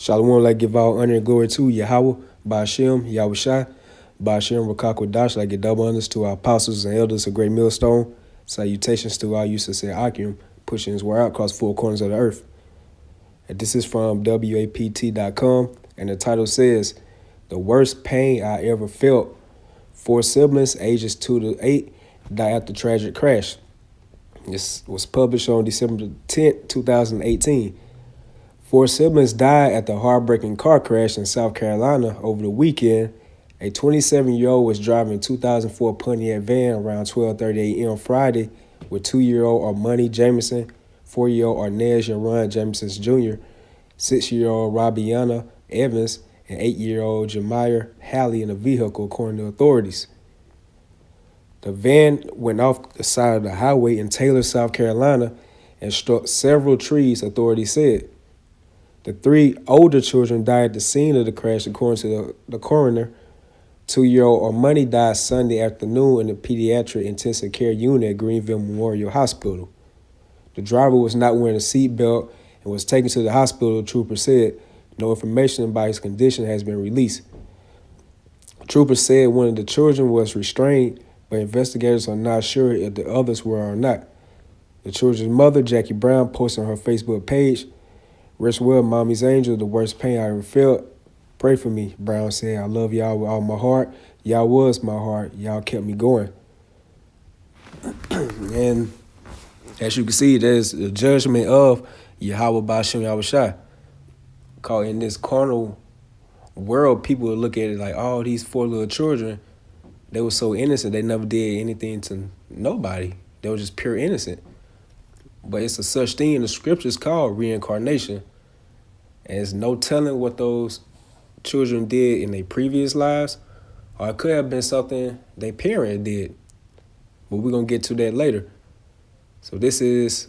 Shalom, like give all honor and glory to Yahweh, Ba'ashem, Yahweh Shai, Ba'ashem, Rakakwadash, like give double honors to our apostles and elders of Great Millstone. Salutations to all you sincere Akim, pushing his word out across four corners of the earth. And this is from WAPT.com, and the title says, The Worst Pain I Ever Felt. 4 siblings, ages 2 to 8, died after tragic crash. This was published on December 10th, 2018. 4 siblings died after a heartbreaking car crash in South Carolina over the weekend. A 27-year-old was driving a 2004 Pontiac van around 12:30 a.m. Friday with 2-year-old Armani Jameson, 4-year-old Arnez Yaron Jameson Jr., 6-year-old Robiana Evans, and 8-year-old Jamier Halley in the vehicle, according to authorities. The van went off the side of the highway in Taylor, South Carolina, and struck several trees, authorities said. The 3 older children died at the scene of the crash, according to the coroner. 2-year-old Armani died Sunday afternoon in the pediatric intensive care unit at Greenville Memorial Hospital. The driver was not wearing a seatbelt and was taken to the hospital, the trooper said. No information about his condition has been released. The trooper said one of the children was restrained, but investigators are not sure if the others were or not. The children's mother, Jackie Brown, posted on her Facebook page, "Rest well, Mommy's angel, the worst pain I ever felt. Pray for me," Brown said. "I love y'all with all my heart. Y'all was my heart. Y'all kept me going." And as you can see, there's the judgment of Yahweh Ba'ashem Yahweh Shai. Called in this carnal world, people would look at it like, oh, these 4 little children, they were so innocent. They never did anything to nobody. They were just pure innocent. But it's a such thing in the scriptures called reincarnation. And there's no telling what those children did in their previous lives, or it could have been something their parent did. But we're going to get to that later. So this is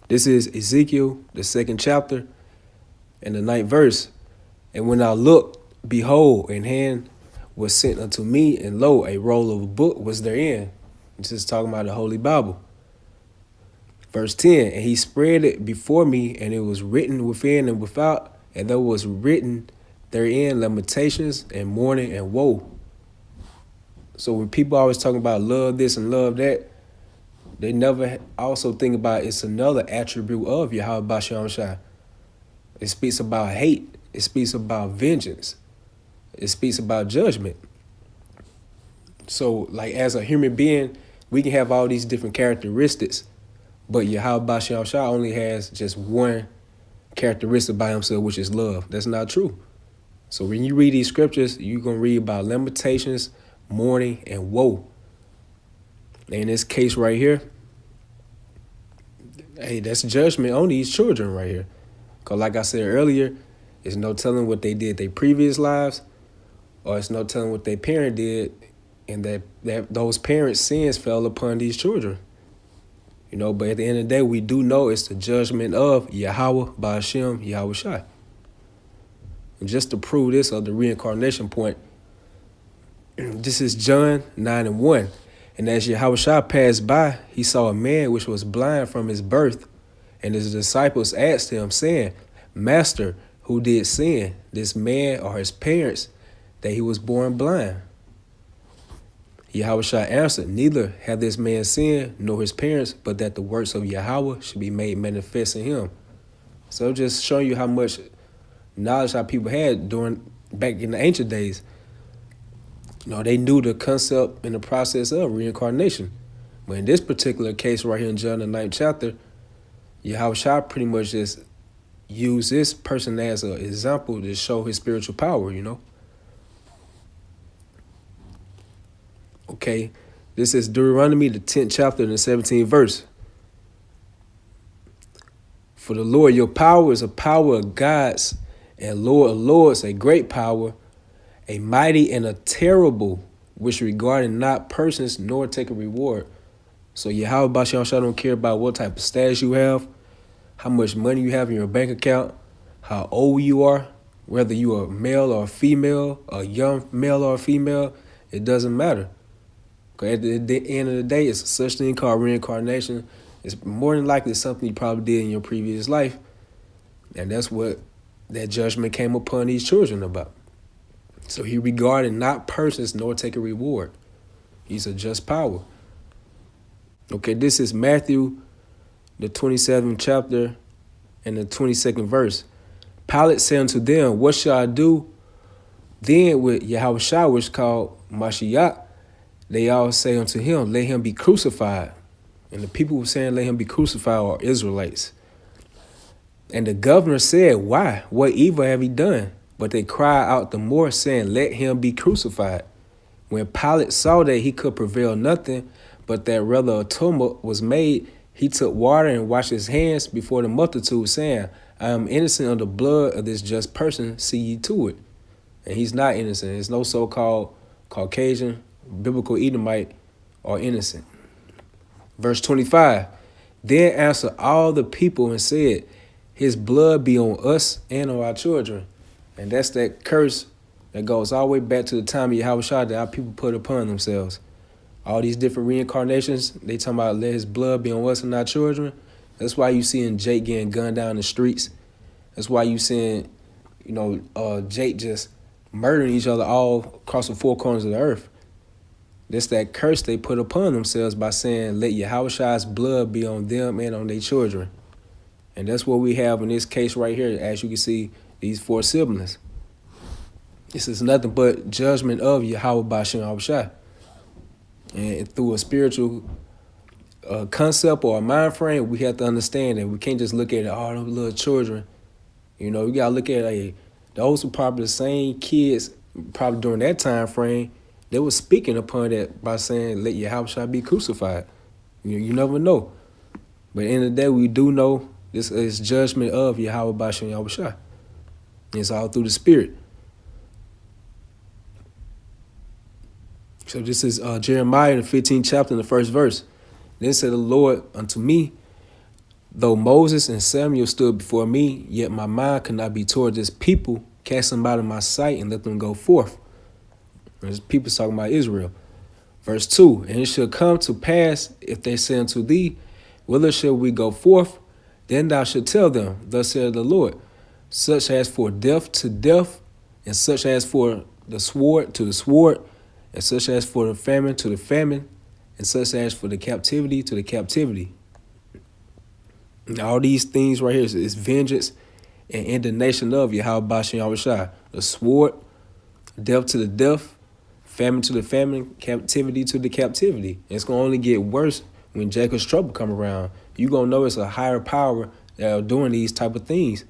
Ezekiel, the 2nd chapter, and the 9th verse. "And when I looked, behold, an hand was sent unto me, and lo, a roll of a book was therein." This is talking about the Holy Bible. Verse 10, "And he spread it before me, and it was written within and without, and there was written therein lamentations and mourning and woe." So when people always talking about love this and love that, they never also think about it's another attribute of Yahweh Ba'ashem Shai. It speaks about hate. It speaks about vengeance. It speaks about judgment. So, like, as a human being, we can have all these different characteristics, but Yahweh Ba'ashem Shai only has just one characteristic by himself, which is love. That's not true. So when you read these scriptures, you're going to read about lamentations, mourning, and woe. In this case right here, hey, that's judgment on these children right here. Because like I said earlier, there's no telling what they did their previous lives, or it's no telling what their parent did, and that those parents' sins fell upon these children. You know, but at the end of the day, we do know it's the judgment of Yahweh Ba'ashem Yahweh Shai. And just to prove this of the reincarnation point, this is John 9:1. "And as Yahweh Shai passed by, he saw a man which was blind from his birth. And his disciples asked him, saying, Master, who did sin, this man or his parents, that he was born blind? Yahweh Shai answered, Neither had this man sinned, nor his parents, but that the works of Yahweh should be made manifest in him." So just showing you how much knowledge our people had back in the ancient days. You know, they knew the concept and the process of reincarnation. But in this particular case right here in John the 9th chapter, Yahweh Shai pretty much just used this person as an example to show his spiritual power, you know. Okay, this is Deuteronomy, the 10th chapter and the 17th verse. "For the Lord your power is a power of gods, and Lord of lords a great power, a mighty and a terrible, which regarding not persons nor take a reward." So Yahweh Ba'ashem Shai don't care about what type of status you have, how much money you have in your bank account, how old you are, whether you are male or female, a young male or female, it doesn't matter. Because at the end of the day, it's such thing called reincarnation. It's more than likely something you probably did in your previous life. And that's what that judgment came upon these children about. So he regarded not persons nor take a reward. He's a just power. Okay, this is Matthew, the 27th chapter and the 22nd verse. Pilate said unto them, what shall I do then with Yahushua, which is called Mashiach? They all say unto him, let him be crucified. And the people who were saying let him be crucified are Israelites. And the governor said, why? What evil have he done? But they cried out the more, saying, let him be crucified. When Pilate saw that he could prevail nothing, but that rather a tumult was made, he took water and washed his hands before the multitude, saying, I am innocent of the blood of this just person, see ye to it. And he's not innocent. There's no so-called Caucasian, biblical Edomite, or innocent. Verse 25, then answered all the people and said, his blood be on us and on our children. And that's that curse that goes all the way back to the time of Yahushua that our people put upon themselves. All these different reincarnations, they talking about let his blood be on us and our children. That's why you seeing Jake getting gunned down the streets. That's why you seeing, Jake just murdering each other all across the four corners of the earth. That's that curse they put upon themselves by saying, let Yahushua's blood be on them and on their children. And that's what we have in this case right here. As you can see, these four siblings. This is nothing but judgment of Yahweh Bashem Yahushua. And through a spiritual concept or a mind frame, we have to understand that we can't just look at all those little children. We got to look at those were probably the same kids probably during that time frame. They were speaking upon that by saying, let Yahushua be crucified. You never know. But at the end of the day, we do know this is judgment of Yahweh Bashem Yahushua. It's all through the Spirit. So this is Jeremiah, the 15th chapter, and the first verse. Then said the Lord unto me, though Moses and Samuel stood before me, yet my mind could not be toward this people, cast them out of my sight and let them go forth. There's people talking about Israel. Verse 2, and it shall come to pass, if they say unto thee, whither shall we go forth? Then thou shalt tell them, thus saith the Lord, such as for death to death, and such as for the sword to the sword, and such as for the famine to the famine, and such as for the captivity to the captivity. And all these things right here is vengeance and indignation of Yahweh Bashem Yahushua. The sword, death to the death, famine to the famine, captivity to the captivity. And it's going to only get worse when Jacob's trouble come around. You're going to know it's a higher power that are doing these type of things.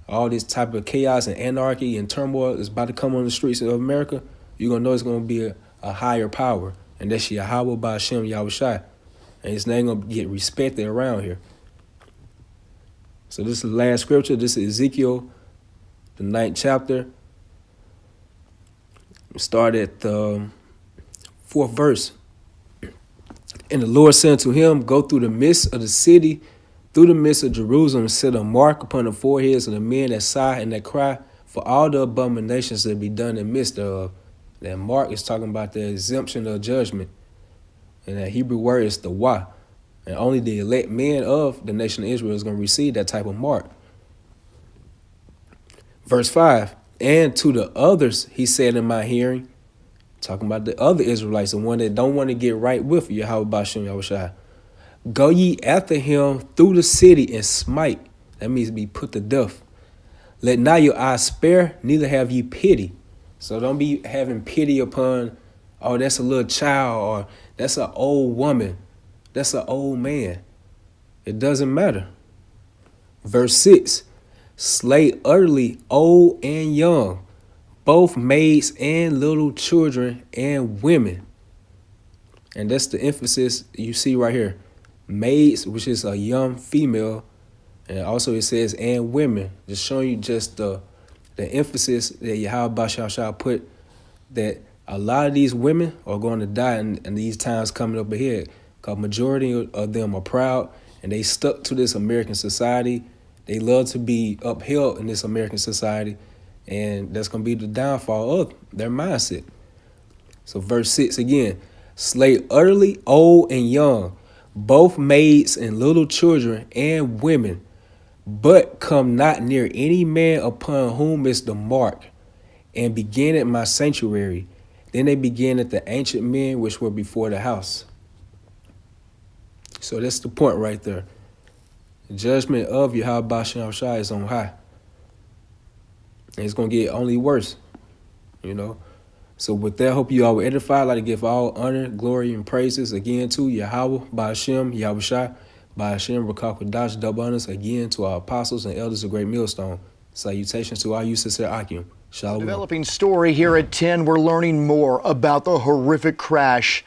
All this type of chaos and anarchy and turmoil is about to come on the streets of America. You're going to know it's going to be a higher power. And that's Yahweh Bashem Yahushua. And his name going to get respected around here. So this is the last scripture. This is Ezekiel, the 9th chapter. Start at the 4th verse. And the Lord said unto him, go through the midst of the city, through the midst of Jerusalem, and set a mark upon the foreheads of the men that sigh and that cry, for all the abominations that be done in the midst thereof. That mark is talking about the exemption of judgment. And that Hebrew word is the wa. And only the elect men of the nation of Israel is going to receive that type of mark. Verse 5, and to the others he said in my hearing, talking about the other Israelites, the one that don't want to get right with Yahweh Bashem Yahushua. Go ye after him through the city and smite. That means be put to death. Let not your eyes spare, neither have ye pity. So don't be having pity upon, oh, that's a little child, or that's an old woman. That's an old man. It doesn't matter. Verse 6, slay utterly old and young, both maids and little children and women. And that's the emphasis you see right here. Maids, which is a young female, and also it says and women, just showing you just the emphasis that Yahweh Bashem put, that a lot of these women are going to die in these times coming up ahead, because majority of them are proud and they stuck to this American society. They love to be upheld in this American society, and that's going to be the downfall of their mindset. So verse 6 again, slay utterly old and young, both maids and little children and women, but come not near any man upon whom is the mark, and begin at my sanctuary. Then they began at the ancient men which were before the house. So that's the point right there. The judgment of Yahweh Shem Shai is on high. And it's going to get only worse, you know. So with that, I hope you all were edified. I'd like to give all honor, glory, and praises again to Yahweh, Ba'ashem, Yahweh Shai, Ba'ashem, Rakakwadash, double honors again to our apostles and elders of Great Millstone. Salutations to all you sincere Akim. Shalom. Developing story here at 10. We're learning more about the horrific crash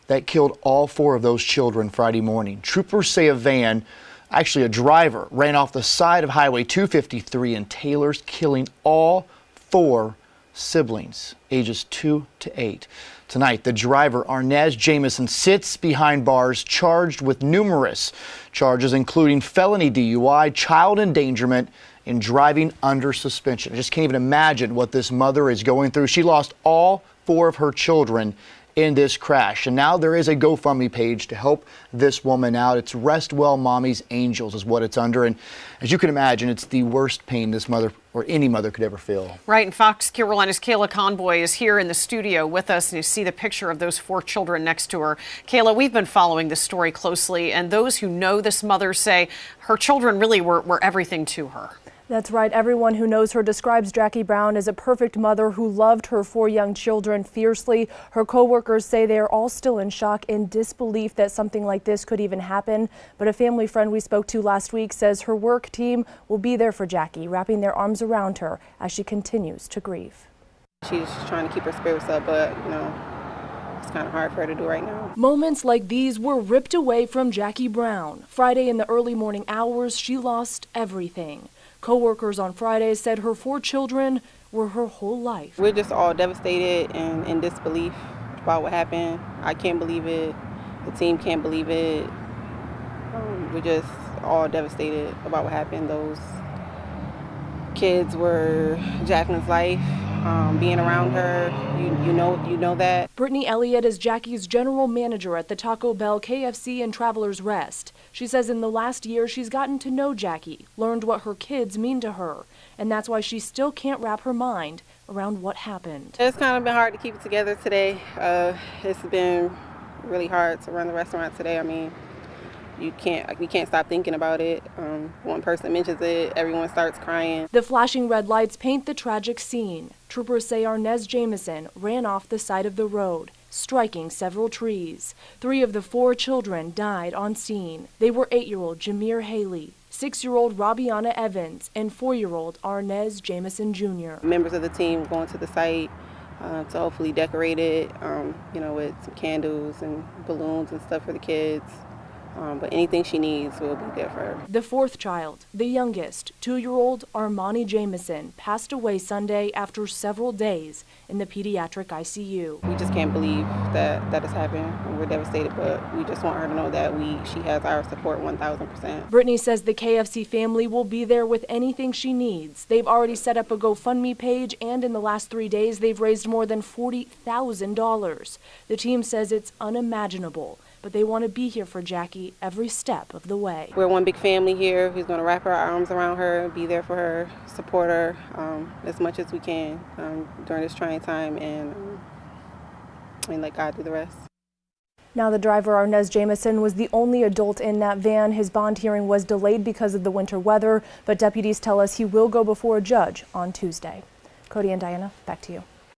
that killed all 4 of those children Friday morning. Troopers say a van, actually a driver, ran off the side of Highway 253 in Taylor's, killing all 4 siblings, ages 2 to 8. Tonight, the driver, Arnez Jamison, sits behind bars charged with numerous charges, including felony DUI, child endangerment, and driving under suspension. I just can't even imagine what this mother is going through. She lost all 4 of her children in this crash. And now there is a GoFundMe page to help this woman out. It's Rest Well Mommy's Angels is what it's under. And as you can imagine, it's the worst pain this mother or any mother could ever feel. Right, and Fox Carolina's Kayla Conboy is here in the studio with us, and you see the picture of those 4 children next to her. Kayla, we've been following this story closely, and those who know this mother say her children really were everything to her. That's right. Everyone who knows her describes Jackie Brown as a perfect mother who loved her 4 young children fiercely. Her co-workers say they are all still in shock and disbelief that something like this could even happen. But a family friend we spoke to last week says her work team will be there for Jackie, wrapping their arms around her as she continues to grieve. She's trying to keep her spirits up, but, you know, it's kind of hard for her to do right now. Moments like these were ripped away from Jackie Brown. Friday in the early morning hours, she lost everything. Co-workers on Friday said her 4 children were her whole life. We're just all devastated and in disbelief about what happened. I can't believe it. The team can't believe it. We're just all devastated about what happened. Those kids were Jacqueline's life. Being around her, you know that. Brittany Elliott is Jackie's general manager at the Taco Bell, KFC, and Travelers Rest. She says in the last year she's gotten to know Jackie, learned what her kids mean to her, and that's why she still can't wrap her mind around what happened. It's kind of been hard to keep it together today. It's been really hard to run the restaurant today. I mean, we can't stop thinking about it. One person mentions it, everyone starts crying. The flashing red lights paint the tragic scene. Troopers say Arnez Jamison ran off the side of the road, striking several trees. 3 of the 4 children died on scene. They were 8-year-old Jameer Haley, 6-year-old Robiana Evans, and 4-year-old Arnez Jamison Jr. Members of the team going to the site to hopefully decorate it, you know, with some candles and balloons and stuff for the kids. But anything she needs will be there for her. The 4th child, the youngest, 2-year-old Armani Jamison, passed away Sunday after several days in the pediatric ICU. We just can't believe that has happened, and we're devastated, but we just want her to know that she has our support 1,000%. Brittany says the KFC family will be there with anything she needs. They've already set up a GoFundMe page, and in the last 3 days, they've raised more than $40,000. The team says it's unimaginable, but they want to be here for Jackie every step of the way. We're one big family here who's going to wrap our arms around her, be there for her, support her as much as we can during this trying time, and let God do the rest. Now the driver, Arnez Jamison, was the only adult in that van. His bond hearing was delayed because of the winter weather, but deputies tell us he will go before a judge on Tuesday. Cody and Diana, back to you.